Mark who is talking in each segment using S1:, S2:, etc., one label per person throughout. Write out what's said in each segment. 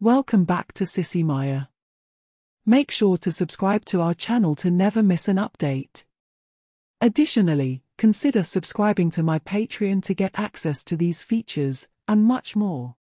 S1: Welcome back to Sissy Maya. Make sure to subscribe to our channel to never miss an update. Additionally, consider subscribing to my Patreon to get access to these features, and much more.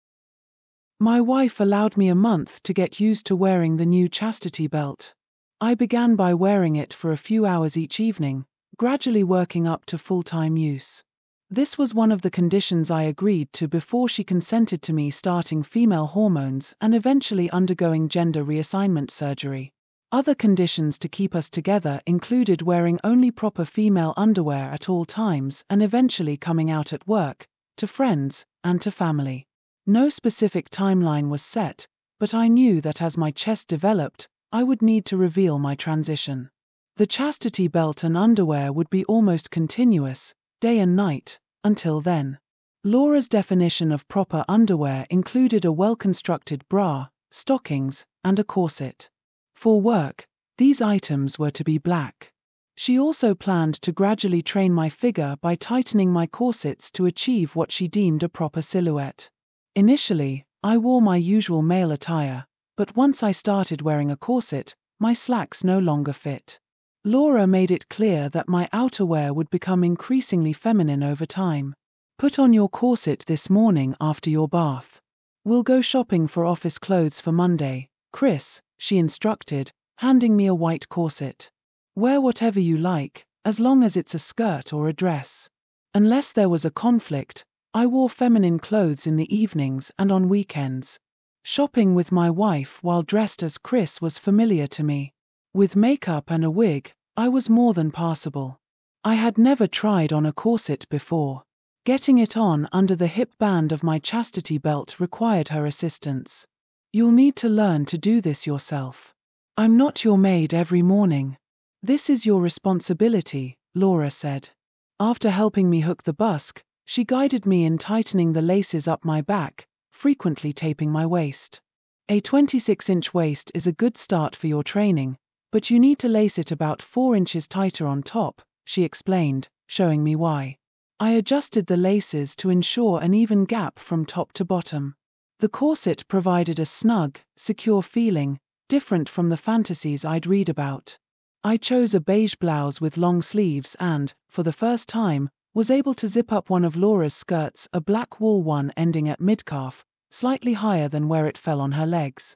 S2: My wife allowed me a month to get used to wearing the new chastity belt. I began by wearing it for a few hours each evening, gradually working up to full-time use. This was one of the conditions I agreed to before she consented to me starting female hormones and eventually undergoing gender reassignment surgery. Other conditions to keep us together included wearing only proper female underwear at all times and eventually coming out at work, to friends, and to family. No specific timeline was set, but I knew that as my chest developed, I would need to reveal my transition. The chastity belt and underwear would be almost continuous, day and night, until then. Laura's definition of proper underwear included a well-constructed bra, stockings, and a corset. For work, these items were to be black. She also planned to gradually train my figure by tightening my corsets to achieve what she deemed a proper silhouette. Initially, I wore my usual male attire, but once I started wearing a corset, my slacks no longer fit. Laura made it clear that my outerwear would become increasingly feminine over time. Put on your corset this morning after your bath. We'll go shopping for office clothes for Monday, Chris, she instructed, handing me a white corset. Wear whatever you like, as long as it's a skirt or a dress. Unless there was a conflict, I wore feminine clothes in the evenings and on weekends. Shopping with my wife while dressed as Chris was familiar to me. With makeup and a wig, I was more than passable. I had never tried on a corset before. Getting it on under the hip band of my chastity belt required her assistance. You'll need to learn to do this yourself. I'm not your maid every morning. This is your responsibility, Laura said. After helping me hook the busk, she guided me in tightening the laces up my back, frequently taping my waist. A 26-inch waist is a good start for your training, but you need to lace it about 4 inches tighter on top, she explained, showing me why. I adjusted the laces to ensure an even gap from top to bottom. The corset provided a snug, secure feeling, different from the fantasies I'd read about. I chose a beige blouse with long sleeves and, for the first time, was able to zip up one of Laura's skirts, a black wool one ending at midcalf, slightly higher than where it fell on her legs.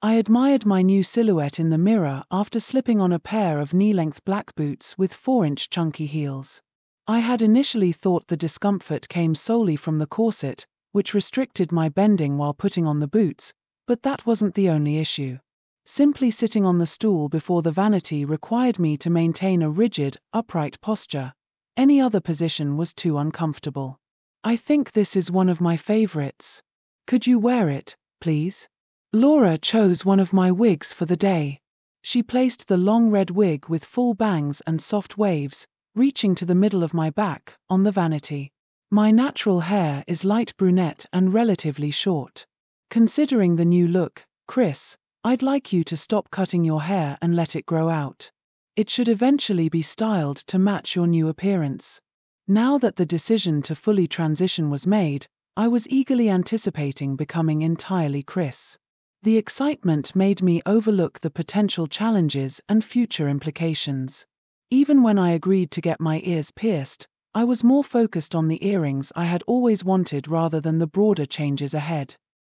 S2: I admired my new silhouette in the mirror after slipping on a pair of knee-length black boots with 4-inch chunky heels. I had initially thought the discomfort came solely from the corset, which restricted my bending while putting on the boots, but that wasn't the only issue. Simply sitting on the stool before the vanity required me to maintain a rigid, upright posture. Any other position was too uncomfortable. I think this is one of my favorites. Could you wear it, please? Laura chose one of my wigs for the day. She placed the long red wig with full bangs and soft waves, reaching to the middle of my back, on the vanity. My natural hair is light brunette and relatively short. Considering the new look, Chris, I'd like you to stop cutting your hair and let it grow out. It should eventually be styled to match your new appearance. Now that the decision to fully transition was made, I was eagerly anticipating becoming entirely Chris. The excitement made me overlook the potential challenges and future implications. Even when I agreed to get my ears pierced, I was more focused on the earrings I had always wanted rather than the broader changes ahead.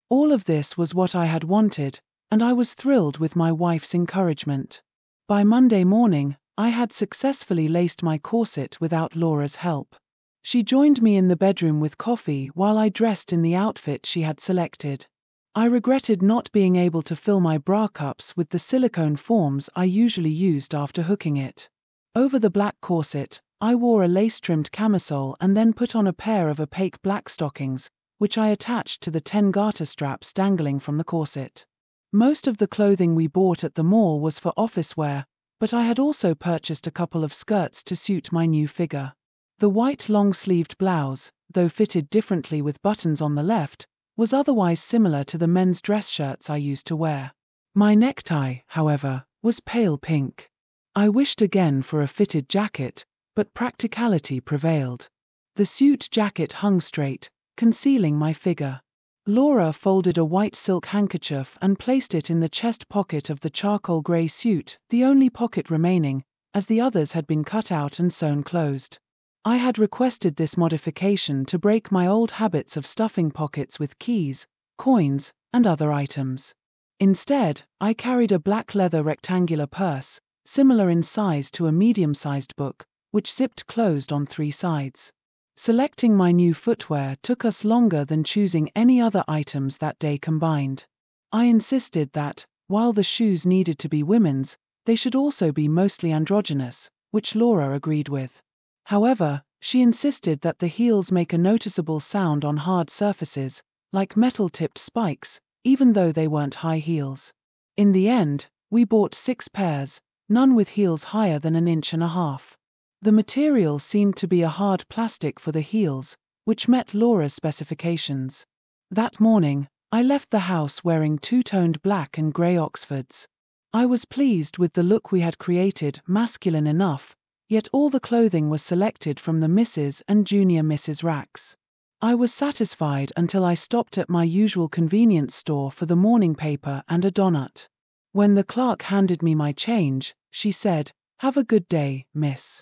S2: All of this was what I had wanted, and I was thrilled with my wife's encouragement. By Monday morning, I had successfully laced my corset without Laura's help. She joined me in the bedroom with coffee while I dressed in the outfit she had selected. I regretted not being able to fill my bra cups with the silicone forms I usually used after hooking it. Over the black corset, I wore a lace-trimmed camisole and then put on a pair of opaque black stockings, which I attached to the 10 garter straps dangling from the corset. Most of the clothing we bought at the mall was for office wear, but I had also purchased a couple of skirts to suit my new figure. The white long-sleeved blouse, though fitted differently with buttons on the left, was otherwise similar to the men's dress shirts I used to wear. My necktie, however, was pale pink. I wished again for a fitted jacket, but practicality prevailed. The suit jacket hung straight, concealing my figure. Laura folded a white silk handkerchief and placed it in the chest pocket of the charcoal grey suit, the only pocket remaining, as the others had been cut out and sewn closed. I had requested this modification to break my old habits of stuffing pockets with keys, coins, and other items. Instead, I carried a black leather rectangular purse, similar in size to a medium-sized book, which zipped closed on 3 sides. Selecting my new footwear took us longer than choosing any other items that day combined. I insisted that, while the shoes needed to be women's, they should also be mostly androgynous, which Laura agreed with. However, she insisted that the heels make a noticeable sound on hard surfaces, like metal-tipped spikes, even though they weren't high heels. In the end, we bought 6 pairs, none with heels higher than 1.5 inches. The material seemed to be a hard plastic for the heels, which met Laura's specifications. That morning, I left the house wearing 2-toned black and grey Oxfords. I was pleased with the look we had created, masculine enough, yet all the clothing was selected from the Mrs. and Junior Mrs. racks. I was satisfied until I stopped at my usual convenience store for the morning paper and a donut. When the clerk handed me my change, she said, "Have a good day, miss."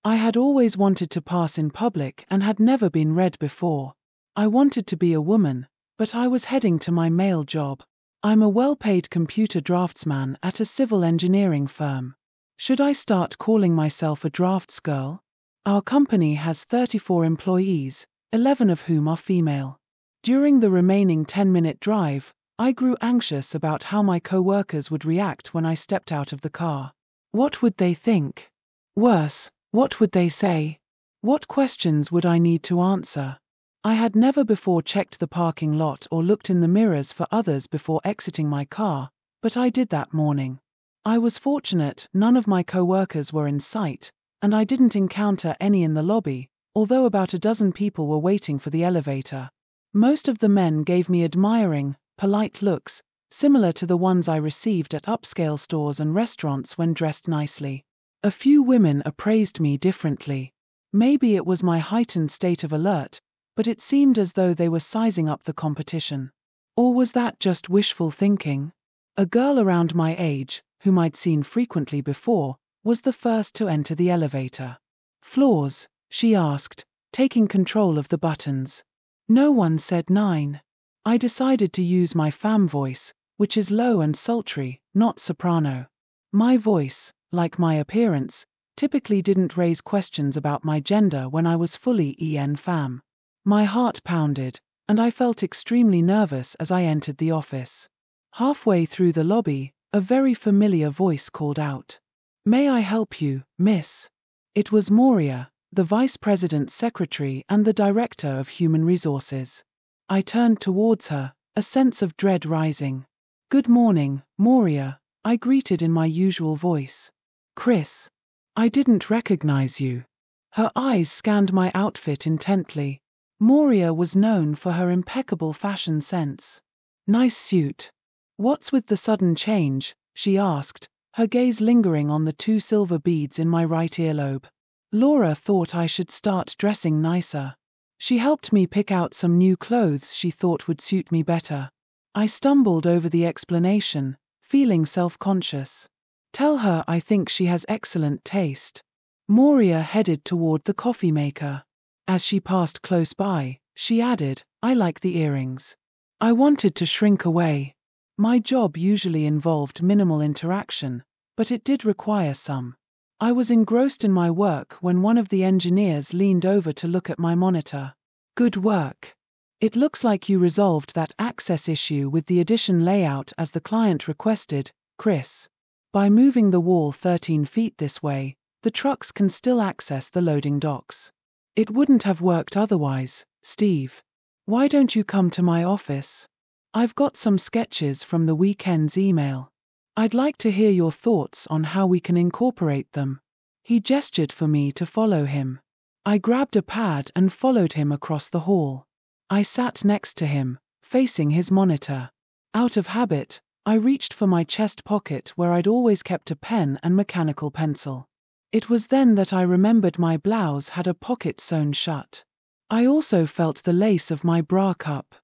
S2: I had always wanted to pass in public and had never been read before. I wanted to be a woman, but I was heading to my male job. I'm a well-paid computer draftsman at a civil engineering firm. Should I start calling myself a drafts girl? Our company has 34 employees, 11 of whom are female. During the remaining 10-minute drive, I grew anxious about how my co-workers would react when I stepped out of the car. What would they think? Worse, what would they say? What questions would I need to answer? I had never before checked the parking lot or looked in the mirrors for others before exiting my car, but I did that morning. I was fortunate none of my co-workers were in sight, and I didn't encounter any in the lobby, although about a dozen people were waiting for the elevator. Most of the men gave me admiring, polite looks, similar to the ones I received at upscale stores and restaurants when dressed nicely. A few women appraised me differently. Maybe it was my heightened state of alert, but it seemed as though they were sizing up the competition. Or was that just wishful thinking? A girl around my age, whom I'd seen frequently before, was the first to enter the elevator. "Floors?" she asked, taking control of the buttons. No one said 9. I decided to use my femme voice, which is low and sultry, not soprano. My voice, like my appearance, typically didn't raise questions about my gender when I was fully femme. My heart pounded, and I felt extremely nervous as I entered the office. Halfway through the lobby, a very familiar voice called out, "May I help you, miss?" It was Moria, the Vice President's secretary and the Director of Human Resources. I turned towards her, a sense of dread rising. "Good morning, Moria," I greeted in my usual voice. "Chris. I didn't recognize you." Her eyes scanned my outfit intently. Moria was known for her impeccable fashion sense. "Nice suit." "What's with the sudden change?" she asked, her gaze lingering on the 2 silver beads in my right earlobe. Laura thought I should start dressing nicer. She helped me pick out some new clothes she thought would suit me better. I stumbled over the explanation, feeling self-conscious. "Tell her I think she has excellent taste." Moria headed toward the coffee maker. As she passed close by, she added, "I like the earrings." I wanted to shrink away. My job usually involved minimal interaction, but it did require some. I was engrossed in my work when one of the engineers leaned over to look at my monitor. "Good work. It looks like you resolved that access issue with the addition layout as the client requested, Chris. By moving the wall 13 feet this way, the trucks can still access the loading docks. It wouldn't have worked otherwise, Steve. Why don't you come to my office? I've got some sketches from the weekend's email. I'd like to hear your thoughts on how we can incorporate them." He gestured for me to follow him. I grabbed a pad and followed him across the hall. I sat next to him, facing his monitor. Out of habit, I reached for my chest pocket where I'd always kept a pen and mechanical pencil. It was then that I remembered my blouse had a pocket sewn shut. I also felt the lace of my bra cup.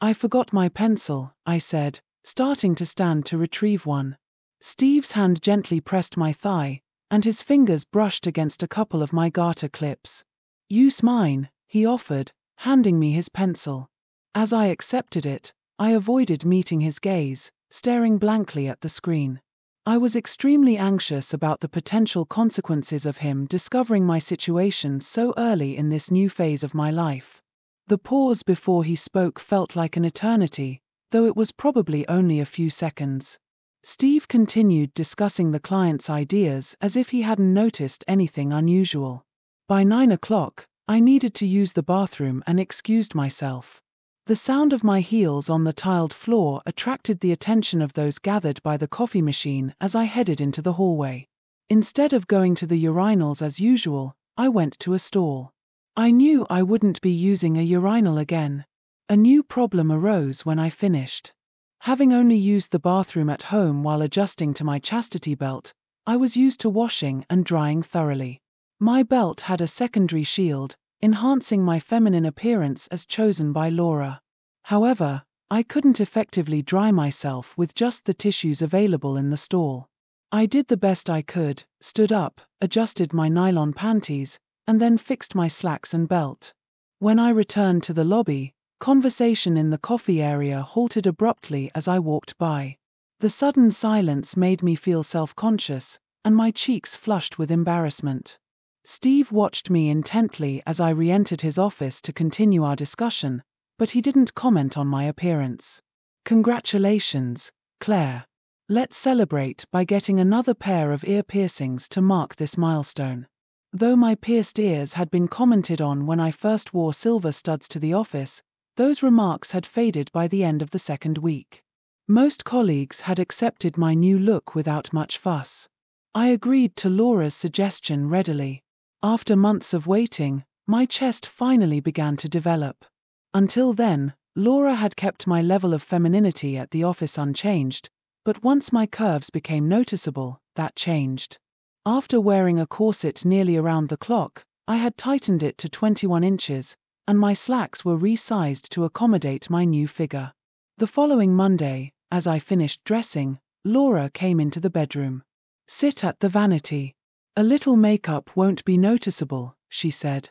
S2: I forgot my pencil, I said, starting to stand to retrieve one. Steve's hand gently pressed my thigh, and his fingers brushed against a couple of my garter clips. Use mine, he offered, handing me his pencil. As I accepted it, I avoided meeting his gaze, staring blankly at the screen. I was extremely anxious about the potential consequences of him discovering my situation so early in this new phase of my life. The pause before he spoke felt like an eternity, though it was probably only a few seconds. Steve continued discussing the client's ideas as if he hadn't noticed anything unusual. By 9 o'clock, I needed to use the bathroom and excused myself. The sound of my heels on the tiled floor attracted the attention of those gathered by the coffee machine as I headed into the hallway. Instead of going to the urinals as usual, I went to a stall. I knew I wouldn't be using a urinal again. A new problem arose when I finished. Having only used the bathroom at home while adjusting to my chastity belt, I was used to washing and drying thoroughly. My belt had a secondary shield, enhancing my feminine appearance as chosen by Laura. However, I couldn't effectively dry myself with just the tissues available in the stall. I did the best I could, stood up, adjusted my nylon panties, and then fixed my slacks and belt. When I returned to the lobby, conversation in the coffee area halted abruptly as I walked by. The sudden silence made me feel self-conscious, and my cheeks flushed with embarrassment. Steve watched me intently as I re-entered his office to continue our discussion, but he didn't comment on my appearance. Congratulations, Claire. Let's celebrate by getting another pair of ear piercings to mark this milestone. Though my pierced ears had been commented on when I first wore silver studs to the office, those remarks had faded by the end of the second week. Most colleagues had accepted my new look without much fuss. I agreed to Laura's suggestion readily. After months of waiting, my chest finally began to develop. Until then, Laura had kept my level of femininity at the office unchanged, but once my curves became noticeable, that changed. After wearing a corset nearly around the clock, I had tightened it to 21 inches, and my slacks were resized to accommodate my new figure. The following Monday, as I finished dressing, Laura came into the bedroom. Sit at the vanity. A little makeup won't be noticeable, she said.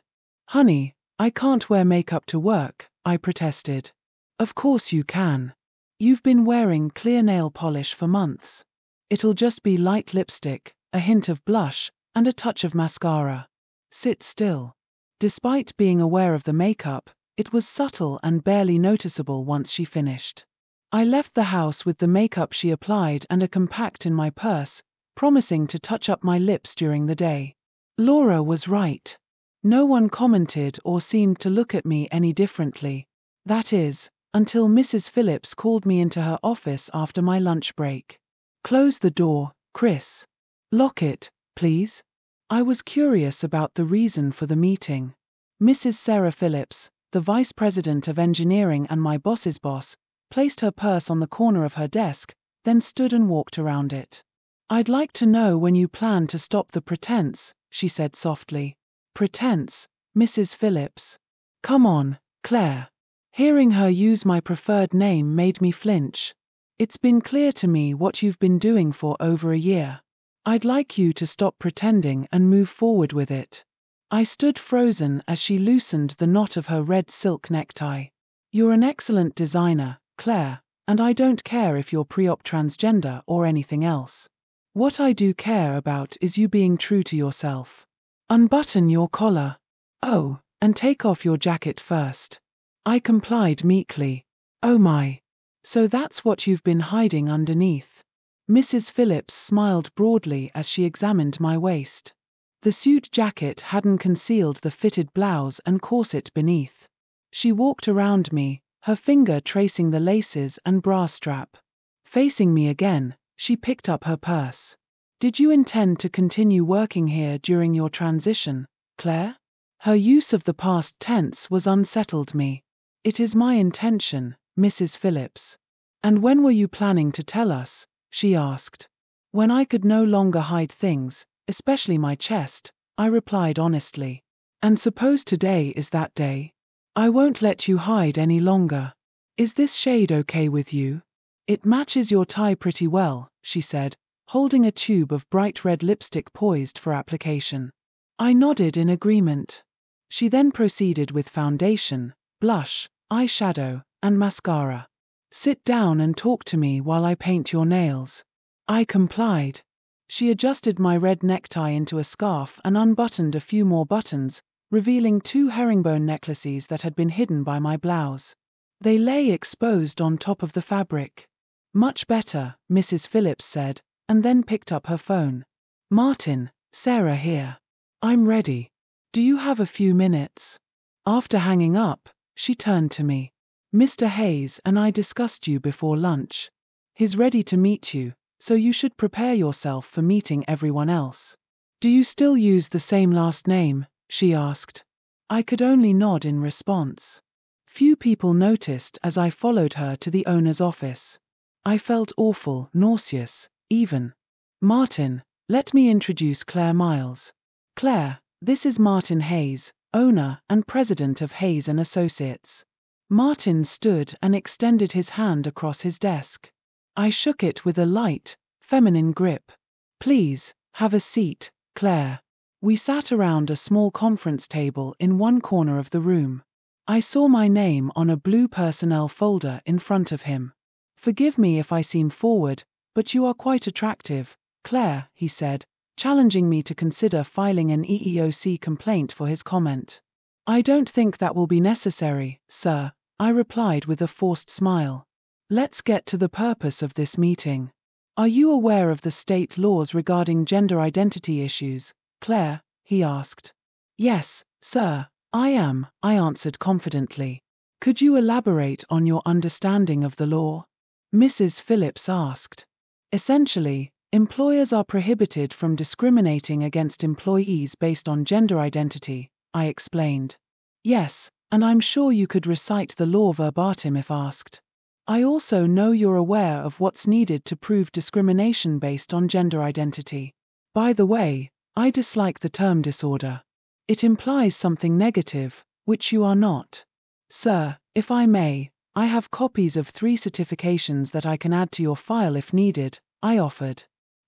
S2: Honey, I can't wear makeup to work, I protested. Of course you can. You've been wearing clear nail polish for months. It'll just be light lipstick, a hint of blush, and a touch of mascara. Sit still. Despite being aware of the makeup, it was subtle and barely noticeable once she finished. I left the house with the makeup she applied and a compact in my purse, promising to touch up my lips during the day. Laura was right. No one commented or seemed to look at me any differently. That is, until Mrs. Phillips called me into her office after my lunch break. Close the door, Chris. Lock it, please. I was curious about the reason for the meeting. Mrs. Sarah Phillips, the Vice President of Engineering and my boss's boss, placed her purse on the corner of her desk, then stood and walked around it. I'd like to know when you plan to stop the pretense, she said softly. Pretense, Mrs. Phillips. Come on, Claire. Hearing her use my preferred name made me flinch. It's been clear to me what you've been doing for over a year. I'd like you to stop pretending and move forward with it. I stood frozen as she loosened the knot of her red silk necktie. You're an excellent designer, Claire, and I don't care if you're pre-op transgender or anything else. What I do care about is you being true to yourself. Unbutton your collar. Oh, and take off your jacket first. I complied meekly. Oh my. So that's what you've been hiding underneath. Mrs. Phillips smiled broadly as she examined my waist. The suit jacket hadn't concealed the fitted blouse and corset beneath. She walked around me, her finger tracing the laces and bra strap. Facing me again, she picked up her purse. Did you intend to continue working here during your transition, Claire? Her use of the past tense was unsettled me. It is my intention, Mrs. Phillips. And when were you planning to tell us? She asked. When I could no longer hide things, especially my chest, I replied honestly. And suppose today is that day? I won't let you hide any longer. Is this shade okay with you? It matches your tie pretty well, she said, holding a tube of bright red lipstick poised for application. I nodded in agreement. She then proceeded with foundation, blush, eyeshadow, and mascara. Sit down and talk to me while I paint your nails. I complied. She adjusted my red necktie into a scarf and unbuttoned a few more buttons, revealing 2 herringbone necklaces that had been hidden by my blouse. They lay exposed on top of the fabric. Much better, Mrs. Phillips said, and then picked up her phone. Martin, Sarah here. I'm ready. Do you have a few minutes? After hanging up, she turned to me. Mr. Hayes and I discussed you before lunch. He's ready to meet you, so you should prepare yourself for meeting everyone else. Do you still use the same last name? She asked. I could only nod in response. Few people noticed as I followed her to the owner's office. I felt awful, nauseous, even. Martin, let me introduce Claire Miles. Claire, this is Martin Hayes, owner and president of Hayes & Associates. Martin stood and extended his hand across his desk. I shook it with a light, feminine grip. Please, have a seat, Claire. We sat around a small conference table in one corner of the room. I saw my name on a blue personnel folder in front of him. Forgive me if I seem forward, but you are quite attractive, Claire, he said, challenging me to consider filing an EEOC complaint for his comment. I don't think that will be necessary, sir, I replied with a forced smile. Let's get to the purpose of this meeting. Are you aware of the state laws regarding gender identity issues, Claire? He asked. Yes, sir, I am, I answered confidently. Could you elaborate on your understanding of the law? Mrs. Phillips asked. Essentially, employers are prohibited from discriminating against employees based on gender identity, I explained. Yes, and I'm sure you could recite the law verbatim if asked. I also know you're aware of what's needed to prove discrimination based on gender identity. By the way, I dislike the term disorder. It implies something negative, which you are not. Sir, if I may, I have copies of 3 certifications that I can add to your file if needed, I offered.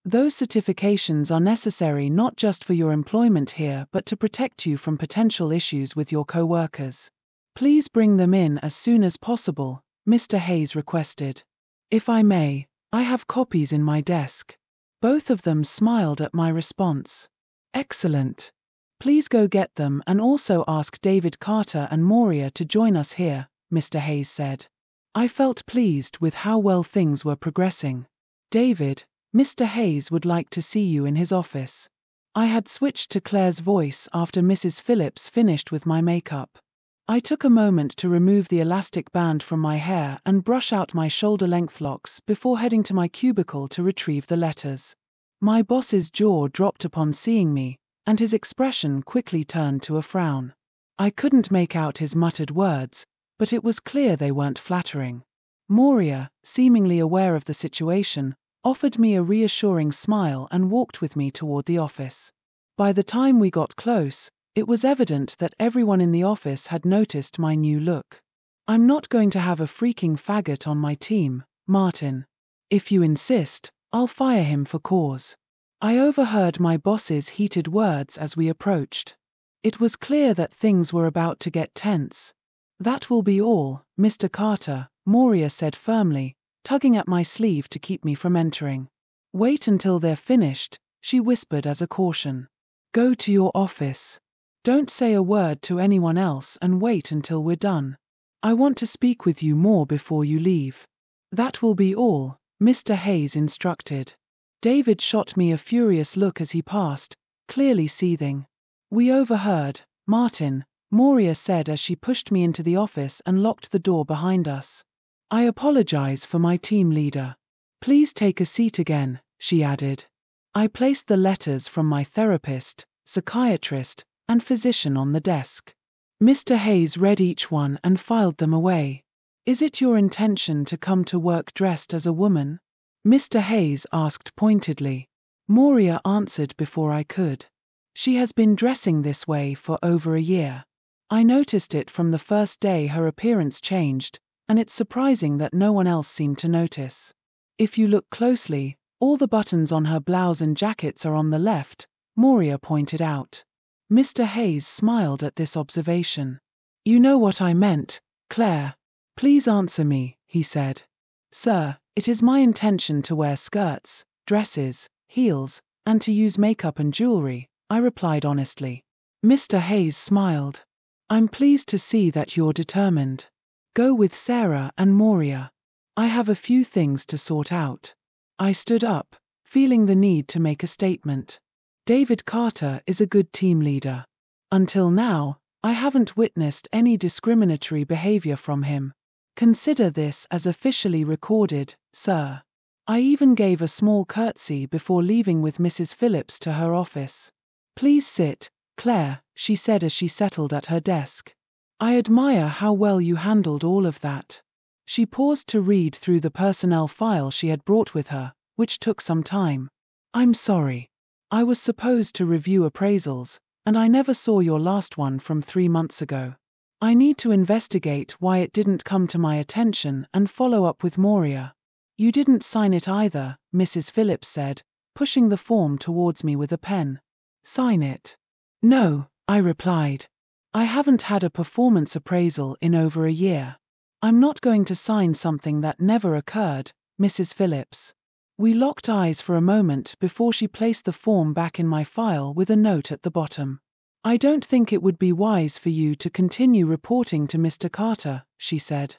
S2: Those certifications are necessary not just for your employment here but to protect you from potential issues with your co-workers. Please bring them in as soon as possible, Mr. Hayes requested. If I may, I have copies in my desk. Both of them smiled at my response. Excellent. Please go get them and also ask David Carter and Moria to join us here, Mr. Hayes said. I felt pleased with how well things were progressing. David, Mr. Hayes would like to see you in his office. I had switched to Claire's voice after Mrs. Phillips finished with my makeup. I took a moment to remove the elastic band from my hair and brush out my shoulder-length locks before heading to my cubicle to retrieve the letters. My boss's jaw dropped upon seeing me, and his expression quickly turned to a frown. I couldn't make out his muttered words, but it was clear they weren't flattering. Moria, seemingly aware of the situation, offered me a reassuring smile and walked with me toward the office. By the time we got close, it was evident that everyone in the office had noticed my new look. I'm not going to have a freaking faggot on my team, Martin. If you insist, I'll fire him for cause. I overheard my boss's heated words as we approached. It was clear that things were about to get tense. That will be all, Mr. Carter, Moria said firmly, tugging at my sleeve to keep me from entering. Wait until they're finished, she whispered as a caution. Go to your office. Don't say a word to anyone else and wait until we're done. I want to speak with you more before you leave. That will be all, Mr. Hayes instructed. David shot me a furious look as he passed, clearly seething. We overheard, Martin, Moria said as she pushed me into the office and locked the door behind us. I apologize for my team leader. Please take a seat again, she added. I placed the letters from my therapist, psychiatrist, and physician on the desk. Mr. Hayes read each one and filed them away. Is it your intention to come to work dressed as a woman? Mr. Hayes asked pointedly. Moria answered before I could. She has been dressing this way for over a year. I noticed it from the first day her appearance changed, and it's surprising that no one else seemed to notice. If you look closely, all the buttons on her blouse and jackets are on the left, Moria pointed out. Mr. Hayes smiled at this observation. You know what I meant, Claire. Please answer me, he said. Sir, it is my intention to wear skirts, dresses, heels, and to use makeup and jewelry, I replied honestly. Mr. Hayes smiled. I'm pleased to see that you're determined. Go with Sarah and Moria. I have a few things to sort out. I stood up, feeling the need to make a statement. David Carter is a good team leader. Until now, I haven't witnessed any discriminatory behavior from him. Consider this as officially recorded, sir. I even gave a small curtsy before leaving with Mrs. Phillips to her office. Please sit, Claire, she said as she settled at her desk. I admire how well you handled all of that. She paused to read through the personnel file she had brought with her, which took some time. I'm sorry. I was supposed to review appraisals, and I never saw your last one from 3 months ago. I need to investigate why it didn't come to my attention and follow up with Moria. You didn't sign it either, Mrs. Phillips said, pushing the form towards me with a pen. Sign it. No, I replied. I haven't had a performance appraisal in over a year. I'm not going to sign something that never occurred, Mrs. Phillips. We locked eyes for a moment before she placed the form back in my file with a note at the bottom. I don't think it would be wise for you to continue reporting to Mr. Carter, she said.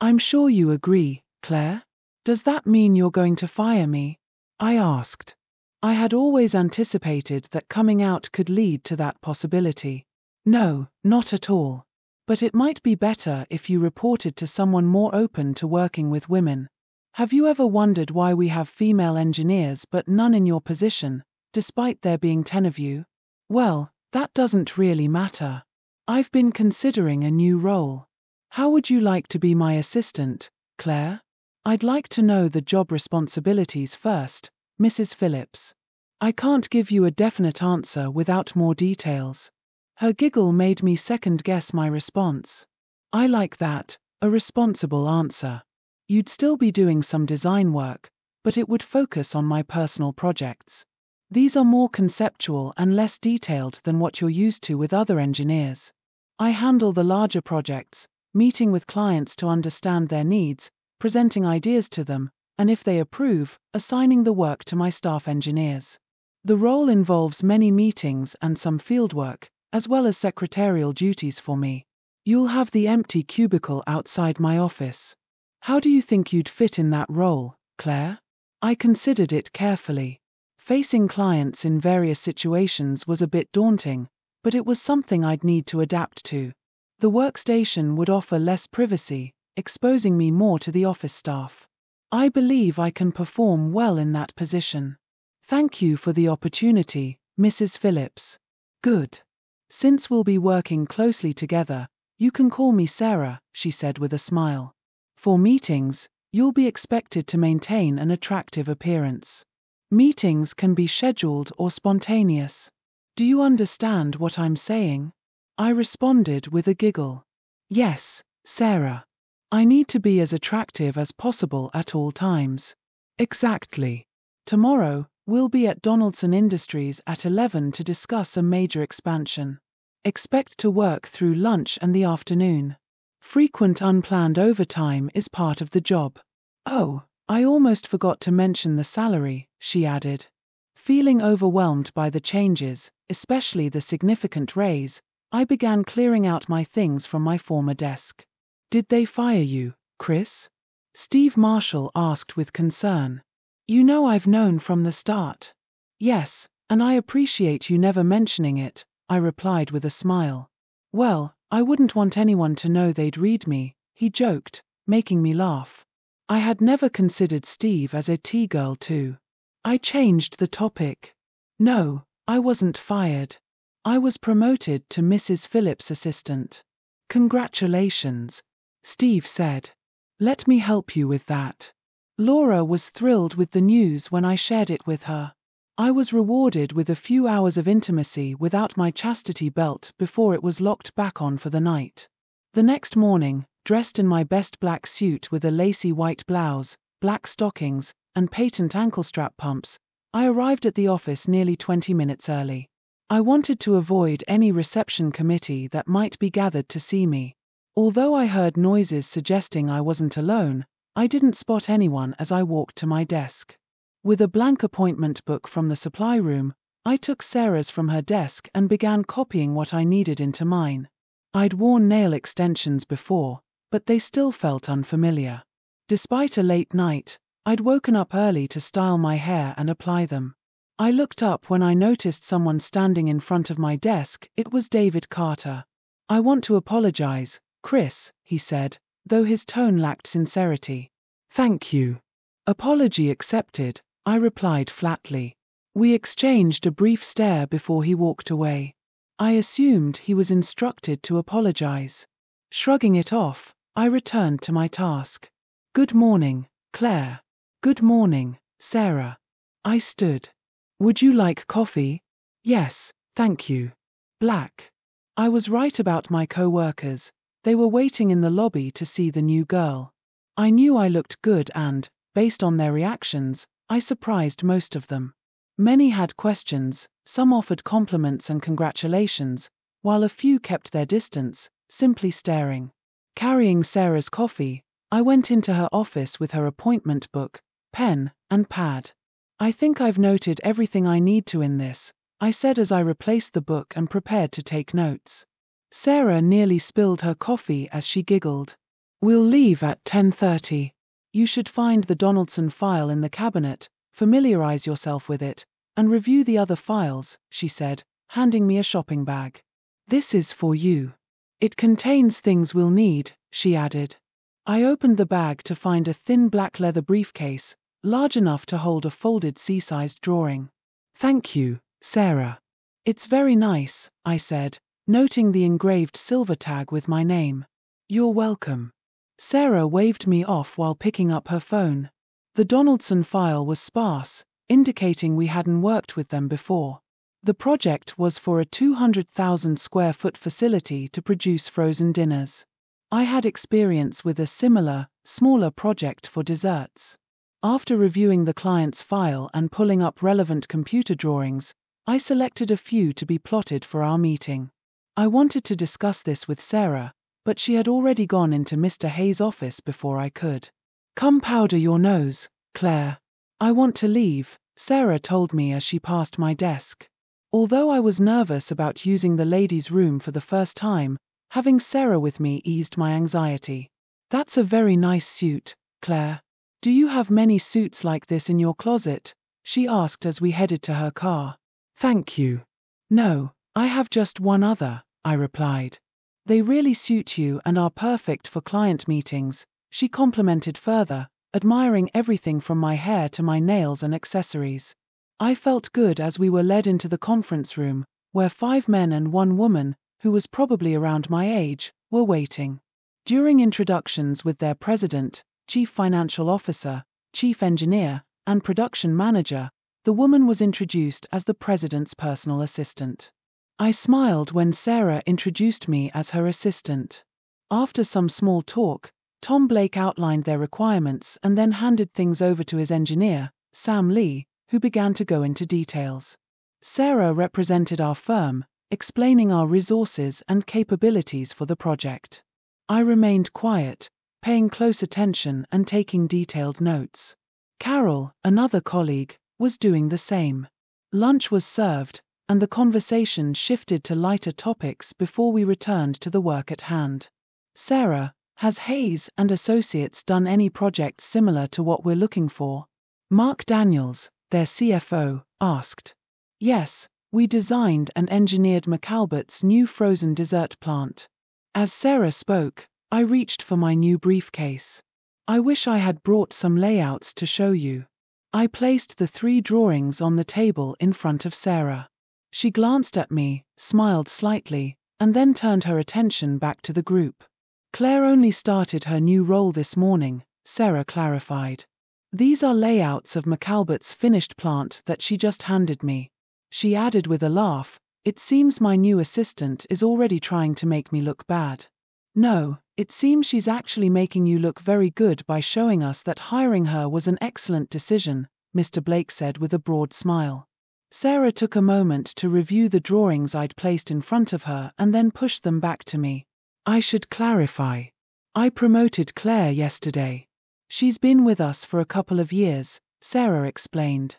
S2: I'm sure you agree, Claire. Does that mean you're going to fire me? I asked. I had always anticipated that coming out could lead to that possibility. No, not at all. But it might be better if you reported to someone more open to working with women. Have you ever wondered why we have female engineers but none in your position, despite there being 10 of you? Well, that doesn't really matter. I've been considering a new role. How would you like to be my assistant, Claire? I'd like to know the job responsibilities first, Mrs. Phillips. I can't give you a definite answer without more details. Her giggle made me second-guess my response. I like that, a responsible answer. You'd still be doing some design work, but it would focus on my personal projects. These are more conceptual and less detailed than what you're used to with other engineers. I handle the larger projects, meeting with clients to understand their needs, presenting ideas to them, and if they approve, assigning the work to my staff engineers. The role involves many meetings and some fieldwork, as well as secretarial duties for me. You'll have the empty cubicle outside my office. How do you think you'd fit in that role, Claire? I considered it carefully. Facing clients in various situations was a bit daunting, but it was something I'd need to adapt to. The workstation would offer less privacy, exposing me more to the office staff. I believe I can perform well in that position. Thank you for the opportunity, Mrs. Phillips. Good. Since we'll be working closely together, you can call me Sarah, she said with a smile. For meetings, you'll be expected to maintain an attractive appearance. Meetings can be scheduled or spontaneous. Do you understand what I'm saying? I responded with a giggle. Yes, Sarah. I need to be as attractive as possible at all times. Exactly. Tomorrow, we'll be at Donaldson Industries at 11 to discuss a major expansion. Expect to work through lunch and the afternoon. Frequent unplanned overtime is part of the job. Oh, I almost forgot to mention the salary, she added. Feeling overwhelmed by the changes, especially the significant raise, I began clearing out my things from my former desk. Did they fire you, Chris? Steve Marshall asked with concern. You know I've known from the start. Yes, and I appreciate you never mentioning it, I replied with a smile. Well, I wouldn't want anyone to know they'd read me, he joked, making me laugh. I had never considered Steve as a T-girl too. I changed the topic. No, I wasn't fired. I was promoted to Mrs. Phillips' assistant. Congratulations, Steve said. Let me help you with that. Laura was thrilled with the news when I shared it with her. I was rewarded with a few hours of intimacy without my chastity belt before it was locked back on for the night. The next morning, dressed in my best black suit with a lacy white blouse, black stockings, and patent ankle strap pumps, I arrived at the office nearly 20 minutes early. I wanted to avoid any reception committee that might be gathered to see me. Although I heard noises suggesting I wasn't alone, I didn't spot anyone as I walked to my desk. With a blank appointment book from the supply room, I took Sarah's from her desk and began copying what I needed into mine. I'd worn nail extensions before, but they still felt unfamiliar. Despite a late night, I'd woken up early to style my hair and apply them. I looked up when I noticed someone standing in front of my desk. It was David Carter. "I want to apologize, Chris," he said, though his tone lacked sincerity. "Thank you. Apology accepted," I replied flatly. We exchanged a brief stare before he walked away. I assumed he was instructed to apologize. Shrugging it off, I returned to my task. "Good morning, Claire." "Good morning, Sarah." I stood. "Would you like coffee?" "Yes, thank you." Black. I was right about my co-workers. They were waiting in the lobby to see the new girl. I knew I looked good and, based on their reactions, I surprised most of them. Many had questions, some offered compliments and congratulations, while a few kept their distance, simply staring. Carrying Sarah's coffee, I went into her office with her appointment book, pen, and pad. "I think I've noted everything I need to in this," I said as I replaced the book and prepared to take notes. Sarah nearly spilled her coffee as she giggled. "We'll leave at 10:30. You should find the Donaldson file in the cabinet, familiarize yourself with it, and review the other files," she said, handing me a shopping bag. "This is for you. It contains things we'll need," she added. I opened the bag to find a thin black leather briefcase, large enough to hold a folded C-sized drawing. "Thank you, Sarah. It's very nice," I said, noting the engraved silver tag with my name. "You're welcome." Sarah waved me off while picking up her phone. The Donaldson file was sparse, indicating we hadn't worked with them before. The project was for a 200,000 square foot facility to produce frozen dinners. I had experience with a similar, smaller project for desserts. After reviewing the client's file and pulling up relevant computer drawings, I selected a few to be plotted for our meeting. I wanted to discuss this with Sarah, but she had already gone into Mr. Hayes' office before I could. "Come powder your nose, Claire. I want to leave," Sarah told me as she passed my desk. Although I was nervous about using the ladies' room for the first time, having Sarah with me eased my anxiety. "That's a very nice suit, Claire. Do you have many suits like this in your closet?" she asked as we headed to her car. "Thank you. No, I have just one other," I replied. "They really suit you and are perfect for client meetings," she complimented further, admiring everything from my hair to my nails and accessories. I felt good as we were led into the conference room, where 5 men and 1 woman, who was probably around my age, were waiting. During introductions with their president, chief financial officer, chief engineer, and production manager, the woman was introduced as the president's personal assistant. I smiled when Sarah introduced me as her assistant. After some small talk, Tom Blake outlined their requirements and then handed things over to his engineer, Sam Lee, who began to go into details. Sarah represented our firm, explaining our resources and capabilities for the project. I remained quiet, paying close attention and taking detailed notes. Carol, another colleague, was doing the same. Lunch was served, and the conversation shifted to lighter topics before we returned to the work at hand. "Sarah, has Hayes and Associates done any projects similar to what we're looking for?" Mark Daniels, their CFO, asked. "Yes, we designed and engineered McAlbert's new frozen dessert plant." As Sarah spoke, I reached for my new briefcase. "I wish I had brought some layouts to show you." I placed the 3 drawings on the table in front of Sarah. She glanced at me, smiled slightly, and then turned her attention back to the group. "Claire only started her new role this morning," Sarah clarified. "These are layouts of McAlbert's finished plant that she just handed me." She added with a laugh, "It seems my new assistant is already trying to make me look bad." No, it seems she's actually making you look very good by showing us that hiring her was an excellent decision, Mr. Blake said with a broad smile. Sarah took a moment to review the drawings I'd placed in front of her and then pushed them back to me. I should clarify. I promoted Claire yesterday. She's been with us for a couple of years, Sarah explained.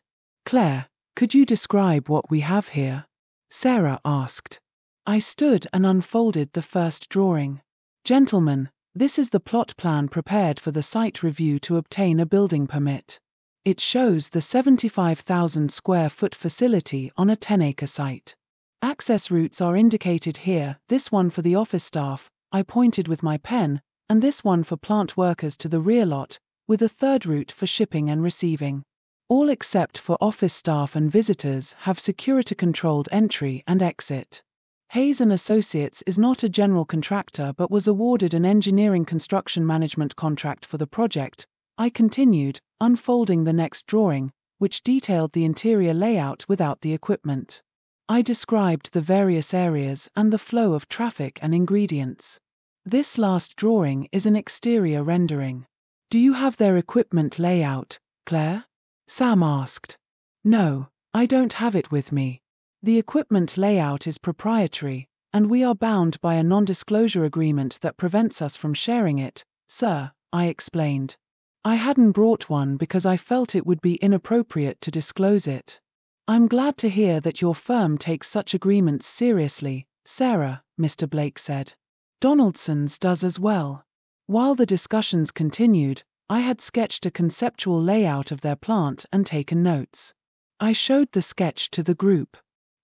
S2: Claire, could you describe what we have here? Sarah asked. I stood and unfolded the first drawing. Gentlemen, this is the plot plan prepared for the site review to obtain a building permit. It shows the 75,000 square foot facility on a 10-acre site. Access routes are indicated here, this one for the office staff, I pointed with my pen, and this one for plant workers to the rear lot, with a third route for shipping and receiving. All except for office staff and visitors have security-controlled entry and exit. Hayes & Associates is not a general contractor but was awarded an engineering construction management contract for the project. I continued, unfolding the next drawing, which detailed the interior layout without the equipment. I described the various areas and the flow of traffic and ingredients. This last drawing is an exterior rendering. Do you have their equipment layout, Claire? Sam asked. No, I don't have it with me. The equipment layout is proprietary, and we are bound by a non-disclosure agreement that prevents us from sharing it, sir, I explained. I hadn't brought one because I felt it would be inappropriate to disclose it. I'm glad to hear that your firm takes such agreements seriously, Sarah, Mr. Blake said. Donaldson's does as well. While the discussions continued, I had sketched a conceptual layout of their plant and taken notes. I showed the sketch to the group.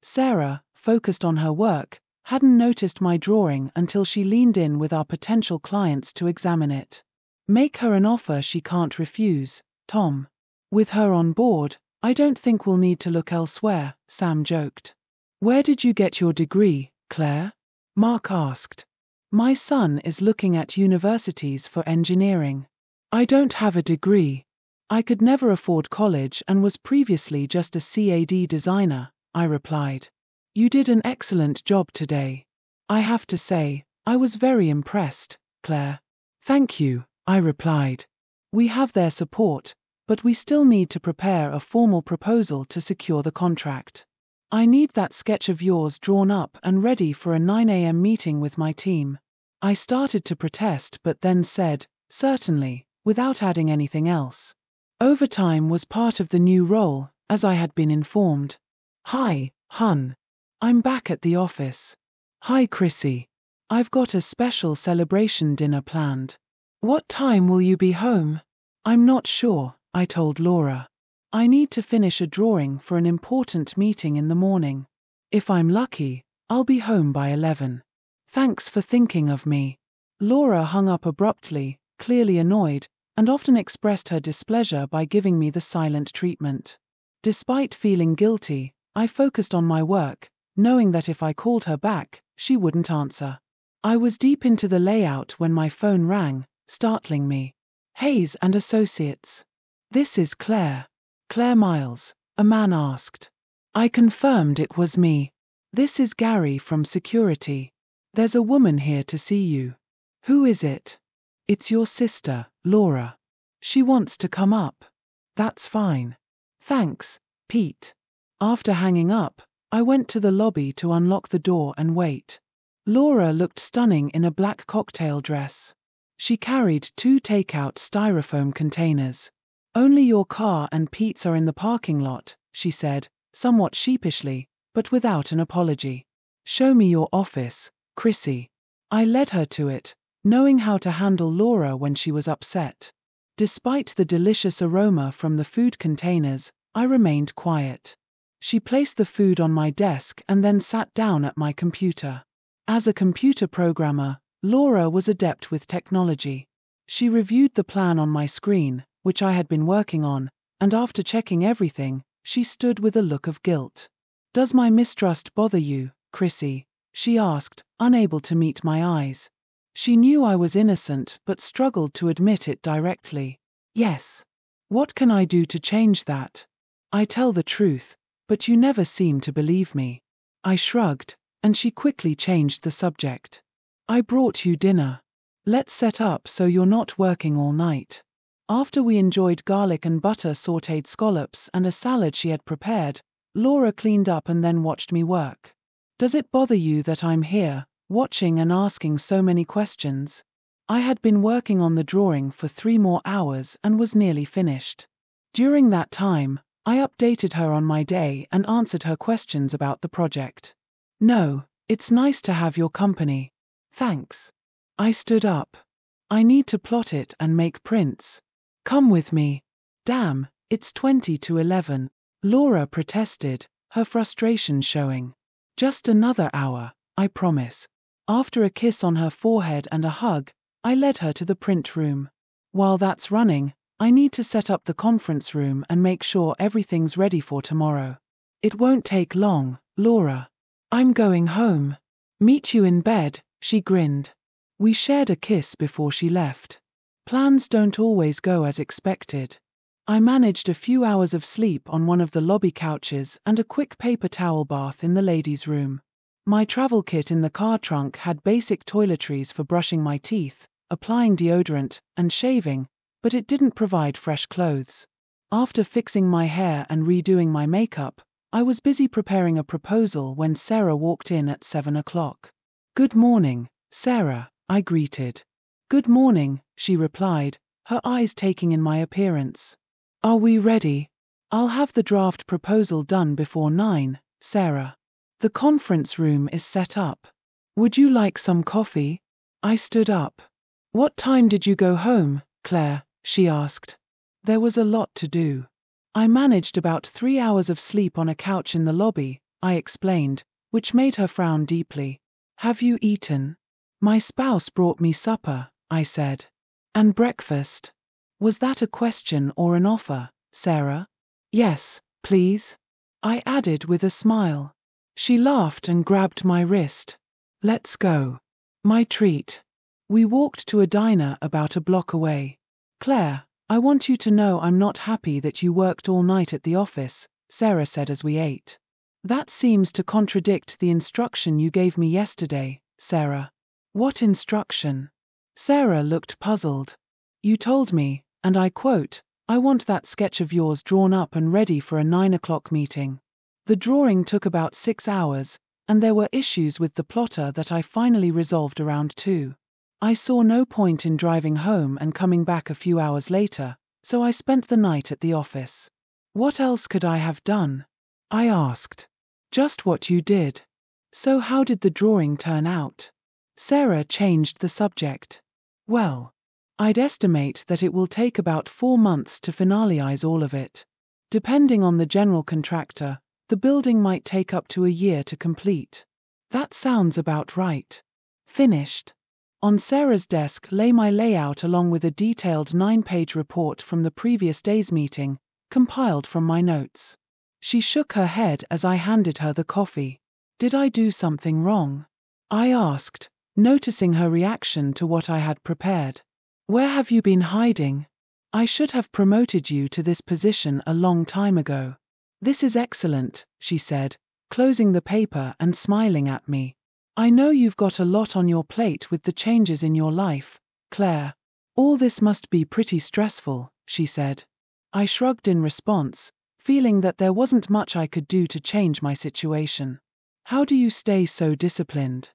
S2: Sarah, focused on her work, hadn't noticed my drawing until she leaned in with our potential clients to examine it. Make her an offer she can't refuse, Tom. With her on board, I don't think we'll need to look elsewhere, Sam joked. Where did you get your degree, Claire? Mark asked. My son is looking at universities for engineering. I don't have a degree. I could never afford college and was previously just a CAD designer, I replied. You did an excellent job today. I have to say, I was very impressed, Claire. Thank you, I replied. We have their support, but we still need to prepare a formal proposal to secure the contract. I need that sketch of yours drawn up and ready for a 9 a.m. meeting with my team. I started to protest but then said, certainly, without adding anything else. Overtime was part of the new role, as I had been informed. Hi, hun. I'm back at the office. Hi, Chrissy. I've got a special celebration dinner planned. What time will you be home? I'm not sure, I told Laura. I need to finish a drawing for an important meeting in the morning. If I'm lucky, I'll be home by 11. Thanks for thinking of me. Laura hung up abruptly, clearly annoyed, and often expressed her displeasure by giving me the silent treatment. Despite feeling guilty, I focused on my work, knowing that if I called her back, she wouldn't answer. I was deep into the layout when my phone rang, startling me. Hayes & Associates. This is Claire. Claire Miles, a man asked. I confirmed it was me. This is Gary from security. There's a woman here to see you. Who is it? It's your sister, Laura. She wants to come up. That's fine. Thanks, Pete. After hanging up, I went to the lobby to unlock the door and wait. Laura looked stunning in a black cocktail dress. She carried 2 takeout styrofoam containers. Only your car and Pete's are in the parking lot, she said, somewhat sheepishly, but without an apology. Show me your office, Chrissy. I led her to it, knowing how to handle Laura when she was upset. Despite the delicious aroma from the food containers, I remained quiet. She placed the food on my desk and then sat down at my computer. As a computer programmer, Laura was adept with technology. She reviewed the plan on my screen, which I had been working on, and after checking everything, she stood with a look of guilt. Does my mistrust bother you, Chrissy? She asked, unable to meet my eyes. She knew I was innocent but struggled to admit it directly. Yes. What can I do to change that? I tell the truth, but you never seem to believe me. I shrugged, and she quickly changed the subject. I brought you dinner. Let's set up so you're not working all night. After we enjoyed garlic and butter sautéed scallops and a salad she had prepared, Laura cleaned up and then watched me work. Does it bother you that I'm here, watching and asking so many questions? I had been working on the drawing for 3 more hours and was nearly finished. During that time, I updated her on my day and answered her questions about the project. No, it's nice to have your company. Thanks. I stood up. I need to plot it and make prints. Come with me. Damn, it's 20 to 11. Laura protested, her frustration showing. Just another hour, I promise. After a kiss on her forehead and a hug, I led her to the print room. While that's running, I need to set up the conference room and make sure everything's ready for tomorrow. It won't take long, Laura. I'm going home. Meet you in bed, she grinned. We shared a kiss before she left. Plans don't always go as expected. I managed a few hours of sleep on one of the lobby couches and a quick paper towel bath in the ladies' room. My travel kit in the car trunk had basic toiletries for brushing my teeth, applying deodorant, and shaving, but it didn't provide fresh clothes. After fixing my hair and redoing my makeup, I was busy preparing a proposal when Sarah walked in at 7 o'clock. Good morning, Sarah, I greeted. Good morning, she replied, her eyes taking in my appearance. Are we ready? I'll have the draft proposal done before 9, Sarah. The conference room is set up. Would you like some coffee? I stood up. What time did you go home, Claire? She asked. There was a lot to do. I managed about 3 hours of sleep on a couch in the lobby, I explained, which made her frown deeply. Have you eaten? My spouse brought me supper, I said. And breakfast? Was that a question or an offer, Sarah? Yes, please, I added with a smile. She laughed and grabbed my wrist. Let's go. My treat. We walked to a diner about a block away. Claire, I want you to know I'm not happy that you worked all night at the office, Sarah said as we ate. That seems to contradict the instruction you gave me yesterday, Sarah. What instruction? Sarah looked puzzled. You told me, and I quote, I want that sketch of yours drawn up and ready for a 9 o'clock meeting. The drawing took about 6 hours, and there were issues with the plotter that I finally resolved around 2. I saw no point in driving home and coming back a few hours later, so I spent the night at the office. What else could I have done? I asked. Just what you did. So how did the drawing turn out? Sarah changed the subject. Well, I'd estimate that it will take about 4 months to finalize all of it. Depending on the general contractor, the building might take up to a year to complete. That sounds about right. Finished. On Sarah's desk lay my layout along with a detailed 9-page report from the previous day's meeting, compiled from my notes. She shook her head as I handed her the coffee. Did I do something wrong? I asked, noticing her reaction to what I had prepared. Where have you been hiding? I should have promoted you to this position a long time ago. This is excellent, she said, closing the paper and smiling at me. I know you've got a lot on your plate with the changes in your life, Claire. All this must be pretty stressful, she said. I shrugged in response, feeling that there wasn't much I could do to change my situation. How do you stay so disciplined?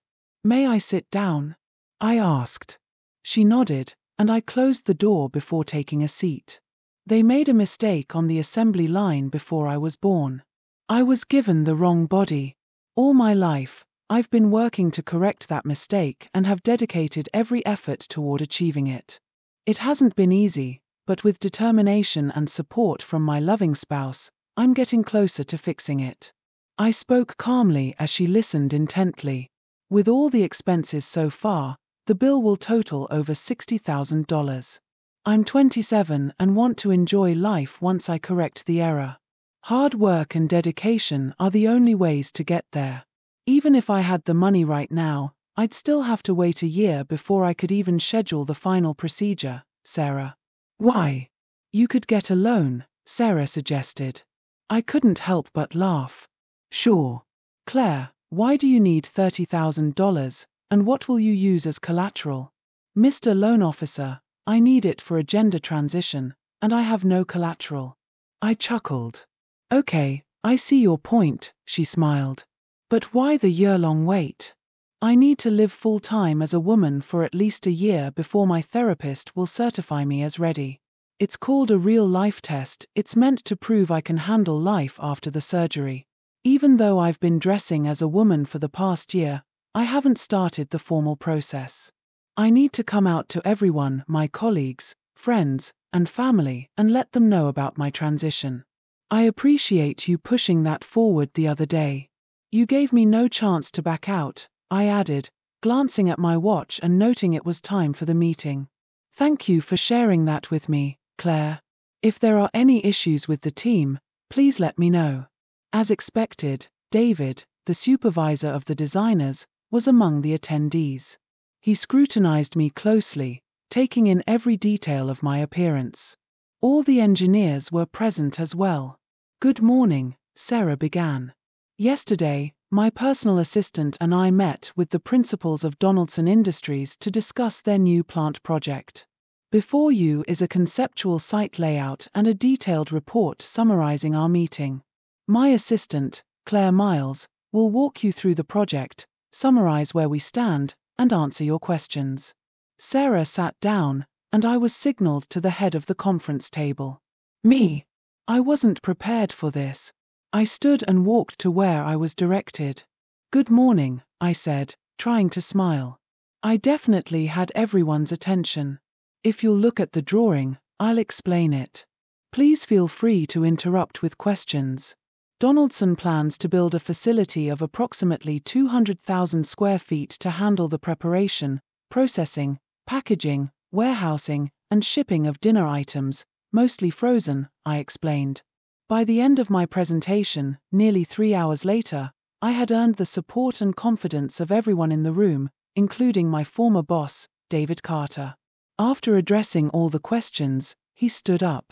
S2: May I sit down? I asked. She nodded, and I closed the door before taking a seat. They made a mistake on the assembly line before I was born. I was given the wrong body. All my life, I've been working to correct that mistake and have dedicated every effort toward achieving it. It hasn't been easy, but with determination and support from my loving spouse, I'm getting closer to fixing it. I spoke calmly as she listened intently. With all the expenses so far, the bill will total over $60,000. I'm 27 and want to enjoy life once I correct the error. Hard work and dedication are the only ways to get there. Even if I had the money right now, I'd still have to wait a year before I could even schedule the final procedure, Sarah. Why? You could get a loan, Sarah suggested. I couldn't help but laugh. Sure. Claire, why do you need $30,000, and what will you use as collateral? Mr. Loan Officer, I need it for a gender transition, and I have no collateral. I chuckled. Okay, I see your point, she smiled. But why the year-long wait? I need to live full-time as a woman for at least a year before my therapist will certify me as ready. It's called a real-life test. It's meant to prove I can handle life after the surgery. Even though I've been dressing as a woman for the past year, I haven't started the formal process. I need to come out to everyone, my colleagues, friends, and family, and let them know about my transition. I appreciate you pushing that forward the other day. You gave me no chance to back out, I added, glancing at my watch and noting it was time for the meeting. Thank you for sharing that with me, Claire. If there are any issues with the team, please let me know. As expected, David, the supervisor of the designers, was among the attendees. He scrutinized me closely, taking in every detail of my appearance. All the engineers were present as well. Good morning, Sarah began. Yesterday, my personal assistant and I met with the principals of Donaldson Industries to discuss their new plant project. Before you is a conceptual site layout and a detailed report summarizing our meeting. My assistant, Claire Miles, will walk you through the project, summarize where we stand, and answer your questions. Sarah sat down, and I was signaled to the head of the conference table. Me. I wasn't prepared for this. I stood and walked to where I was directed. Good morning, I said, trying to smile. I definitely had everyone's attention. If you'll look at the drawing, I'll explain it. Please feel free to interrupt with questions. Donaldson plans to build a facility of approximately 200,000 square feet to handle the preparation, processing, packaging, warehousing, and shipping of dinner items, mostly frozen, I explained. By the end of my presentation, nearly 3 hours later, I had earned the support and confidence of everyone in the room, including my former boss, David Carter. After addressing all the questions, he stood up.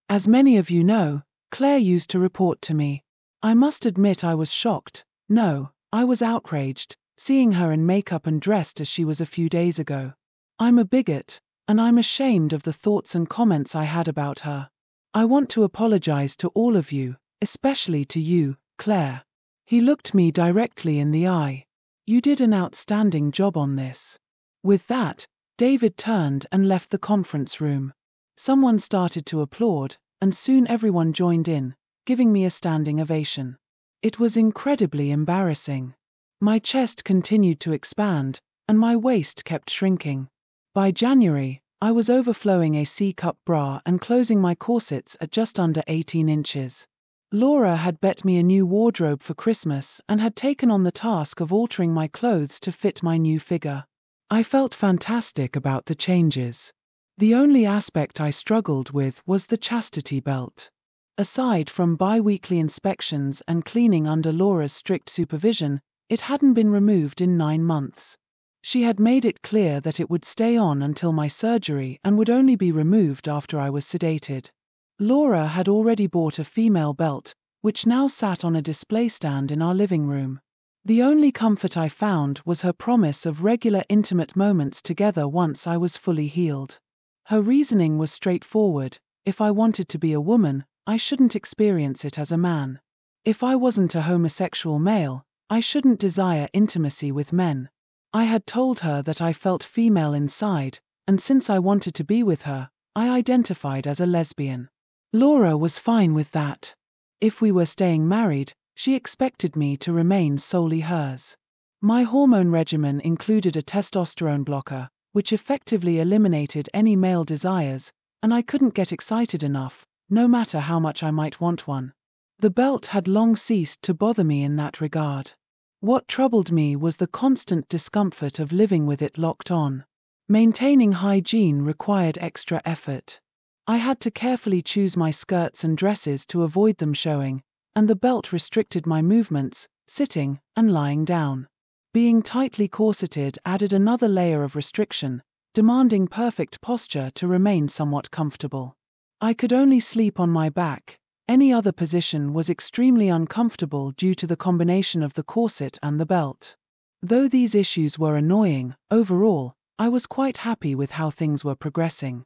S2: As many of you know, Claire used to report to me. I must admit I was shocked. No, I was outraged, seeing her in makeup and dressed as she was a few days ago. I'm a bigot, and I'm ashamed of the thoughts and comments I had about her. I want to apologize to all of you, especially to you, Claire. He looked me directly in the eye. You did an outstanding job on this. With that, David turned and left the conference room. Someone started to applaud, and soon everyone joined in, giving me a standing ovation. It was incredibly embarrassing. My chest continued to expand, and my waist kept shrinking. By January, I was overflowing a C-cup bra and closing my corsets at just under 18 inches. Laura had bet me a new wardrobe for Christmas and had taken on the task of altering my clothes to fit my new figure. I felt fantastic about the changes. The only aspect I struggled with was the chastity belt. Aside from bi-weekly inspections and cleaning under Laura's strict supervision, it hadn't been removed in 9 months. She had made it clear that it would stay on until my surgery and would only be removed after I was sedated. Laura had already bought a female belt, which now sat on a display stand in our living room. The only comfort I found was her promise of regular intimate moments together once I was fully healed. Her reasoning was straightforward. If I wanted to be a woman, I shouldn't experience it as a man. If I wasn't a homosexual male, I shouldn't desire intimacy with men. I had told her that I felt female inside, and since I wanted to be with her, I identified as a lesbian. Laura was fine with that. If we were staying married, she expected me to remain solely hers. My hormone regimen included a testosterone blocker, which effectively eliminated any male desires, and I couldn't get excited enough, no matter how much I might want one. The belt had long ceased to bother me in that regard. What troubled me was the constant discomfort of living with it locked on. Maintaining hygiene required extra effort. I had to carefully choose my skirts and dresses to avoid them showing, and the belt restricted my movements, sitting and lying down. Being tightly corseted added another layer of restriction, demanding perfect posture to remain somewhat comfortable. I could only sleep on my back. Any other position was extremely uncomfortable due to the combination of the corset and the belt. Though these issues were annoying, overall, I was quite happy with how things were progressing.